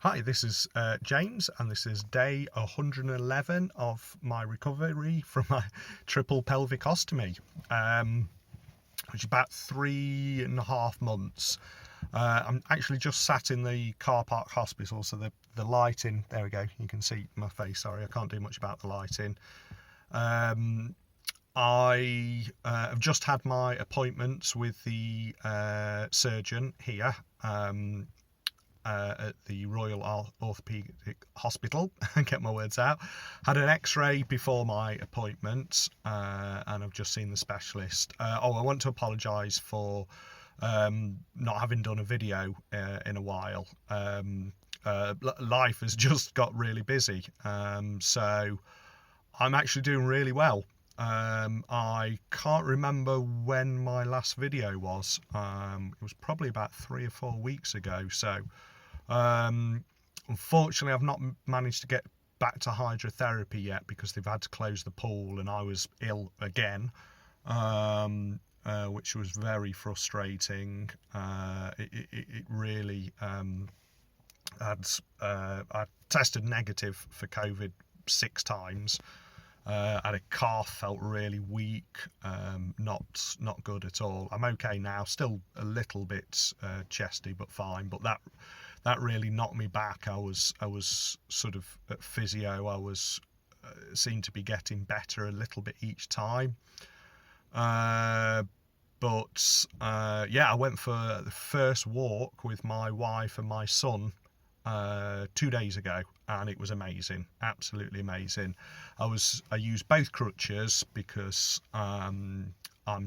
Hi, this is James, and this is day 111 of my recovery from my triple pelvic ostomy, which is about 3.5 months. I'm actually just sat in the car park hospital, so the lighting, there we go, you can see my face, sorry, I can't do much about the lighting. I have just had my appointments with the surgeon here. At the Royal Orthopaedic Hospital, get my words out. Had an X-ray before my appointment, and I've just seen the specialist. I want to apologise for not having done a video in a while. Life has just got really busy, so I'm actually doing really well. I can't remember when my last video was. It was probably about 3 or 4 weeks ago. So unfortunately, I've not managed to get back to hydrotherapy yet because they've had to close the pool and I was ill again, which was very frustrating. It really I tested negative for COVID 6 times. Had a cough, felt really weak, not good at all. I'm okay now, still a little bit chesty, but fine. But that really knocked me back. I was sort of at physio. I was seemed to be getting better a little bit each time. Yeah, I went for the first walk with my wife and my son 2 days ago, and it was amazing, absolutely amazing. I used both crutches because I'm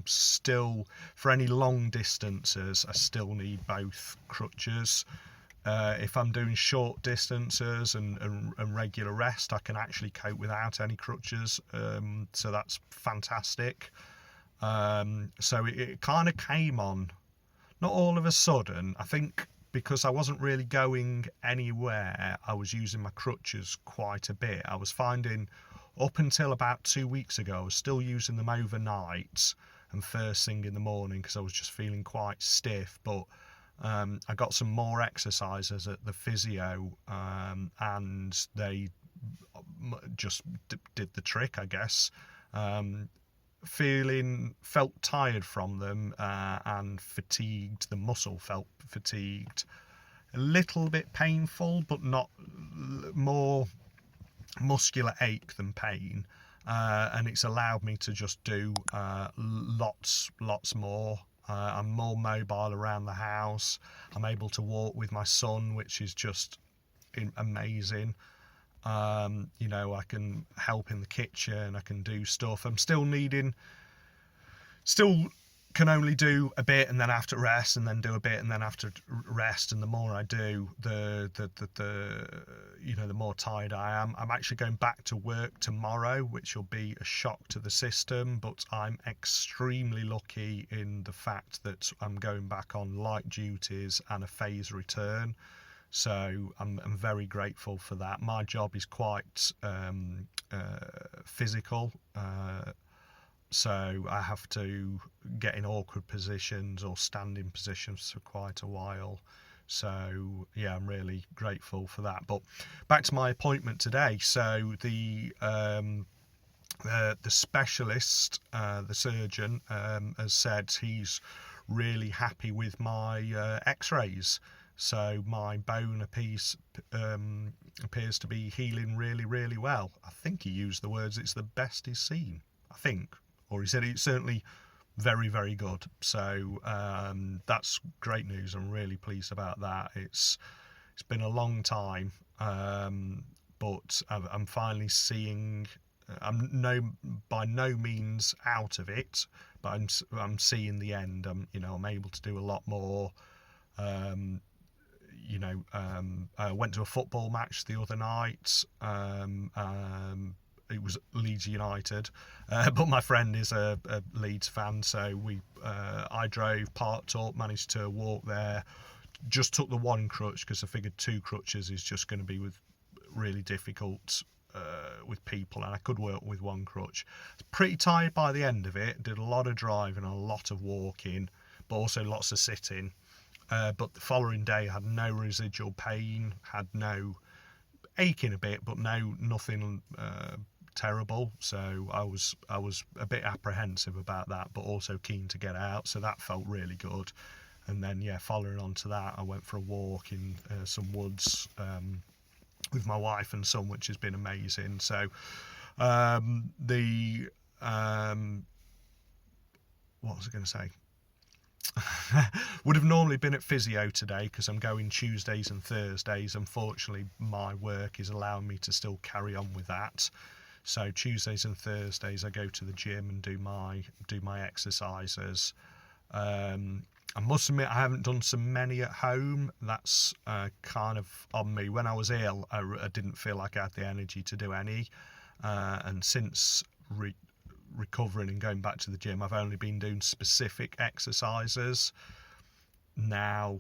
still, for any long distances, I still need both crutches. If I'm doing short distances and regular rest, I can actually cope without any crutches, so that's fantastic. So it kind of came on, not all of a sudden. I think because I wasn't really going anywhere, I was using my crutches quite a bit. I was finding up until about 2 weeks ago, I was still using them overnight and first thing in the morning because I was just feeling quite stiff. But I got some more exercises at the physio, and they just did the trick, I guess. Felt tired from them, and fatigued. The muscle felt fatigued, a little bit painful, but not more muscular ache than pain. And it's allowed me to just do lots more. I'm more mobile around the house. I'm able to walk with my son, which is just amazing. I can help in the kitchen, I can do stuff. I'm still can only do a bit and then have to rest, and then do a bit and then have to rest. And the more I do, the more tired I am. I'm actually going back to work tomorrow, which will be a shock to the system, but I'm extremely lucky in the fact that I'm going back on light duties and a phase return. So I'm very grateful for that. My job is quite physical, so I have to get in awkward positions or stand in positions for quite a while. So yeah, I'm really grateful for that. But back to my appointment today. So the specialist, the surgeon, has said he's really happy with my X-rays. So my bone appears to be healing really, really well. I think he used the words, it's the best he's seen, I think. Or he said it's certainly very, very good. So that's great news. I'm really pleased about that. It's been a long time, but I'm finally seeing. By no means out of it, but I'm seeing the end. I'm able to do a lot more. I went to a football match the other night. It was Leeds United, but my friend is a Leeds fan, so I drove, parked up, managed to walk there. Just took the one crutch because I figured 2 crutches is just going to be really difficult with people, and I could work with one crutch. I was pretty tired by the end of it. Did a lot of driving, a lot of walking, but also lots of sitting. But the following day I had no residual pain, had no aching a bit, but nothing terrible. So I was a bit apprehensive about that, but also keen to get out. So that felt really good. And then following on to that, I went for a walk in some woods with my wife and son, which has been amazing. So the what was I going to say? Would have normally been at physio today because I'm going Tuesdays and Thursdays. Unfortunately, my work is allowing me to still carry on with that. So Tuesdays and Thursdays I go to the gym and do my exercises. I must admit I haven't done so many at home. That's kind of on me. When I was ill, I didn't feel like I had the energy to do any. And since recovering and going back to the gym, I've only been doing specific exercises. Now,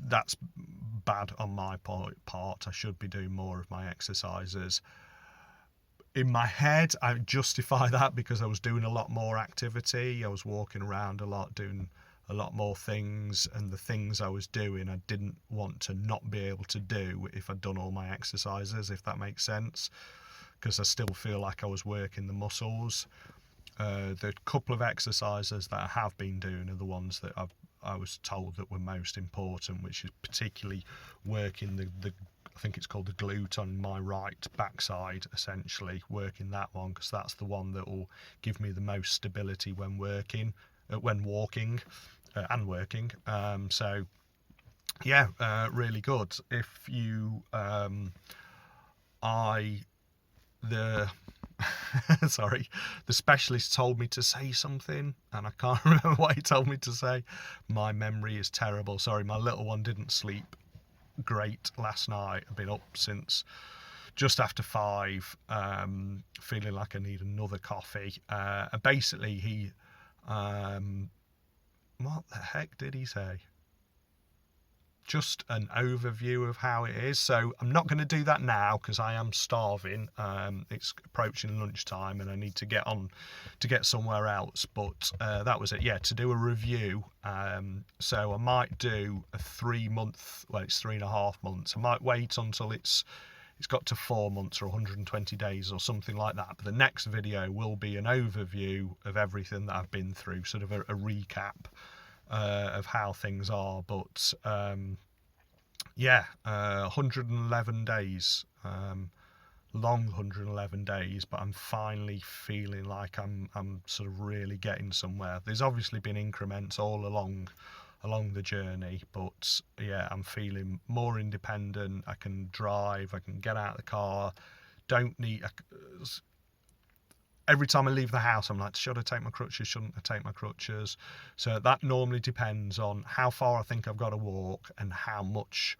that's bad on my part. I should be doing more of my exercises. In my head, I justify that because I was doing a lot more activity. I was walking around a lot, doing a lot more things, and the things I was doing I didn't want to not be able to do if I'd done all my exercises, if that makes sense, because I still feel like I was working the muscles. The couple of exercises that I have been doing are the ones that I was told that were most important, which is particularly working the I think it's called the glute on my right backside, essentially working that one, because that's the one that will give me the most stability when walking and working. So really good. If you sorry, the specialist told me to say something and I can't remember what he told me to say. My memory is terrible. Sorry, my little one didn't sleep great last night. I've been up since just after 5, feeling like I need another coffee. Basically he what the heck did he say? Just an overview of how it is. So I'm not going to do that now because I am starving. It's approaching lunchtime and I need to get somewhere else. But that was it. Yeah, to do a review. So I might do a 3-month. Well, it's 3.5 months. I might wait until it's got to 4 months or 120 days or something like that. But the next video will be an overview of everything that I've been through, sort of a recap of how things are. But 111 days, long 111 days, but I'm finally feeling like I'm sort of really getting somewhere. There's obviously been increments all along the journey, but I'm feeling more independent. I can drive, I can get out of the car, don't need every time I leave the house, I'm like, should I take my crutches? Shouldn't I take my crutches? So that normally depends on how far I think I've got to walk and how much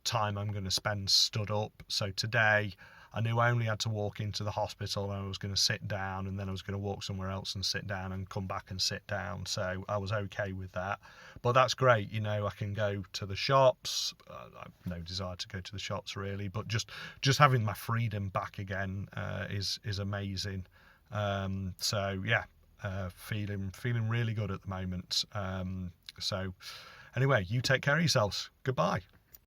time I'm going to spend stood up. So today, I knew I only had to walk into the hospital and I was going to sit down, and then I was going to walk somewhere else and sit down and come back and sit down. So I was okay with that. But that's great. I can go to the shops. I have no desire to go to the shops really, but just having my freedom back again is amazing. Feeling really good at the moment. So anyway, you take care of yourselves. Goodbye.